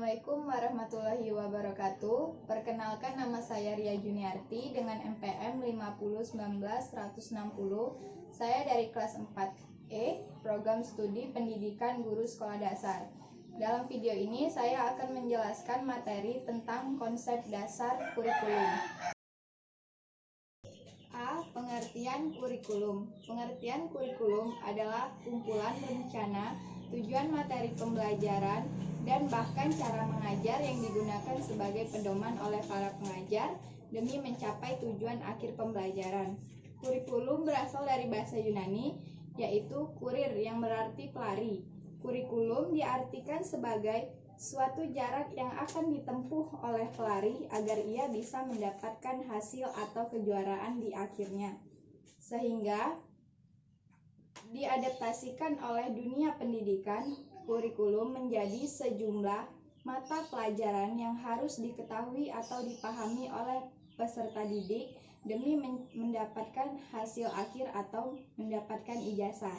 Assalamualaikum warahmatullahi wabarakatuh. Perkenalkan, nama saya Ria Juniarti dengan NPM 5019160. Saya dari kelas 4E, Program Studi Pendidikan Guru Sekolah Dasar. Dalam video ini saya akan menjelaskan materi tentang konsep dasar kurikulum. A. Pengertian kurikulum. Pengertian kurikulum adalah kumpulan rencana, tujuan materi pembelajaran, dan bahkan cara mengajar yang digunakan sebagai pedoman oleh para pengajar demi mencapai tujuan akhir pembelajaran. Kurikulum berasal dari bahasa Yunani, yaitu kurir yang berarti pelari. Kurikulum diartikan sebagai suatu jarak yang akan ditempuh oleh pelari agar ia bisa mendapatkan hasil atau kejuaraan di akhirnya, sehingga diadaptasikan oleh dunia pendidikan. Kurikulum menjadi sejumlah mata pelajaran yang harus diketahui atau dipahami oleh peserta didik demi mendapatkan hasil akhir atau mendapatkan ijazah.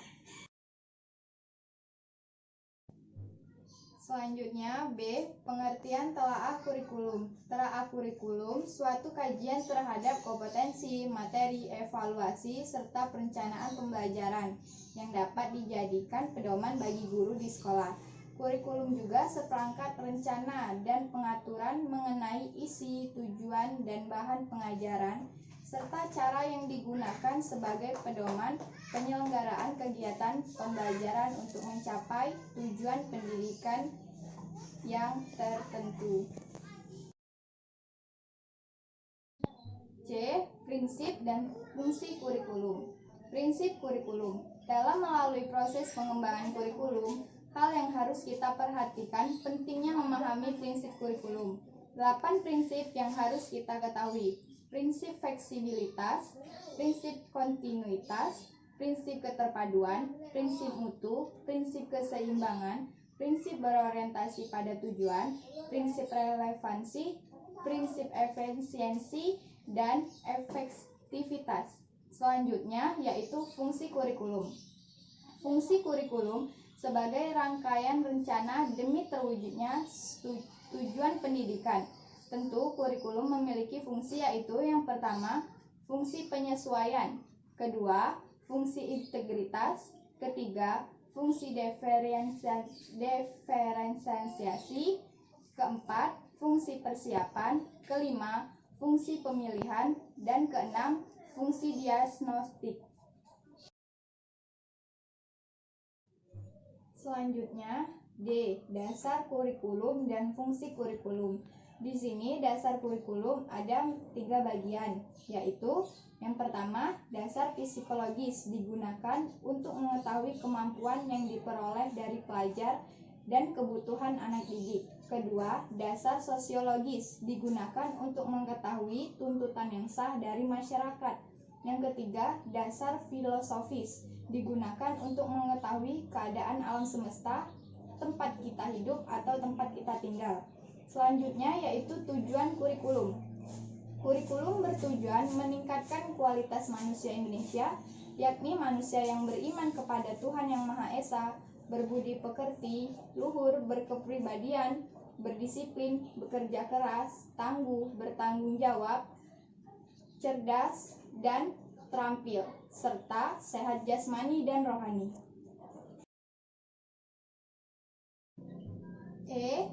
Selanjutnya, B. Pengertian telaah kurikulum. Telaah kurikulum suatu kajian terhadap kompetensi, materi, evaluasi, serta perencanaan pembelajaran yang dapat dijadikan pedoman bagi guru di sekolah. Kurikulum juga seperangkat rencana dan pengaturan mengenai isi, tujuan, dan bahan pengajaran, serta cara yang digunakan sebagai pedoman penyelenggaraan kegiatan pembelajaran untuk mencapai tujuan pendidikan yang tertentu. C. Prinsip dan fungsi kurikulum. Prinsip kurikulum. Dalam melalui proses pengembangan kurikulum, hal yang harus kita perhatikan pentingnya memahami prinsip kurikulum. 8 prinsip yang harus kita ketahui. Prinsip fleksibilitas, prinsip kontinuitas, prinsip keterpaduan, prinsip mutu, prinsip keseimbangan, prinsip berorientasi pada tujuan, prinsip relevansi, prinsip efisiensi, dan efektivitas. Selanjutnya yaitu fungsi kurikulum. Fungsi kurikulum sebagai rangkaian rencana demi terwujudnya tujuan pendidikan. Tentu kurikulum memiliki fungsi, yaitu yang pertama, fungsi penyesuaian, kedua, fungsi integritas, ketiga, fungsi diferensiasi, keempat, fungsi persiapan, kelima, fungsi pemilihan, dan keenam, fungsi diagnostik. Selanjutnya, D. Dasar kurikulum dan fungsi kurikulum. Di sini dasar kurikulum ada 3 bagian, yaitu yang pertama, dasar psikologis digunakan untuk mengetahui kemampuan yang diperoleh dari pelajar dan kebutuhan anak didik. Kedua, dasar sosiologis digunakan untuk mengetahui tuntutan yang sah dari masyarakat. Yang ketiga, dasar filosofis digunakan untuk mengetahui keadaan alam semesta, tempat kita hidup atau tempat kita tinggal. Selanjutnya yaitu tujuan kurikulum. Kurikulum bertujuan meningkatkan kualitas manusia Indonesia, yakni manusia yang beriman kepada Tuhan Yang Maha Esa, berbudi pekerti, luhur, berkepribadian, berdisiplin, bekerja keras, tangguh, bertanggung jawab, cerdas, dan terampil, serta sehat jasmani dan rohani. E.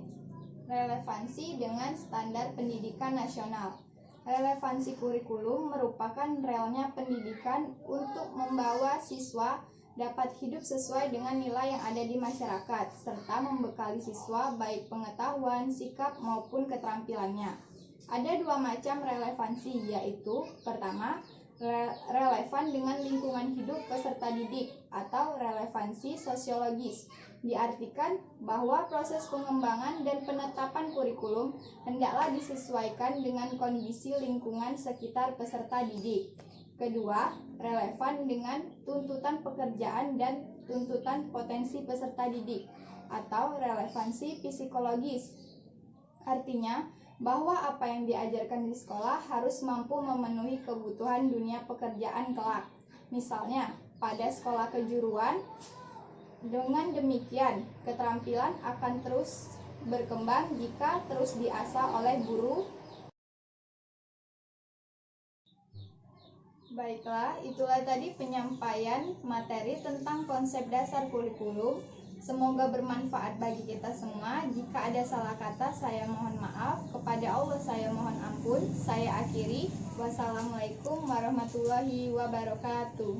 Relevansi dengan standar pendidikan nasional. Relevansi kurikulum merupakan relnya pendidikan untuk membawa siswa dapat hidup sesuai dengan nilai yang ada di masyarakat, serta membekali siswa baik pengetahuan, sikap, maupun keterampilannya. Ada 2 macam relevansi, yaitu pertama, relevan dengan lingkungan hidup peserta didik atau relevansi sosiologis. Diartikan bahwa proses pengembangan dan penetapan kurikulum hendaklah disesuaikan dengan kondisi lingkungan sekitar peserta didik. Kedua, relevan dengan tuntutan pekerjaan dan tuntutan potensi peserta didik atau relevansi psikologis. Artinya bahwa apa yang diajarkan di sekolah harus mampu memenuhi kebutuhan dunia pekerjaan kelak. Misalnya, pada sekolah kejuruan, dengan demikian keterampilan akan terus berkembang jika terus diasah oleh guru. Baiklah, itulah tadi penyampaian materi tentang konsep dasar kurikulum. Semoga bermanfaat bagi kita semua. Jika ada salah kata, saya mohon maaf. Kepada Allah saya mohon ampun. Saya akhiri. Wassalamualaikum warahmatullahi wabarakatuh.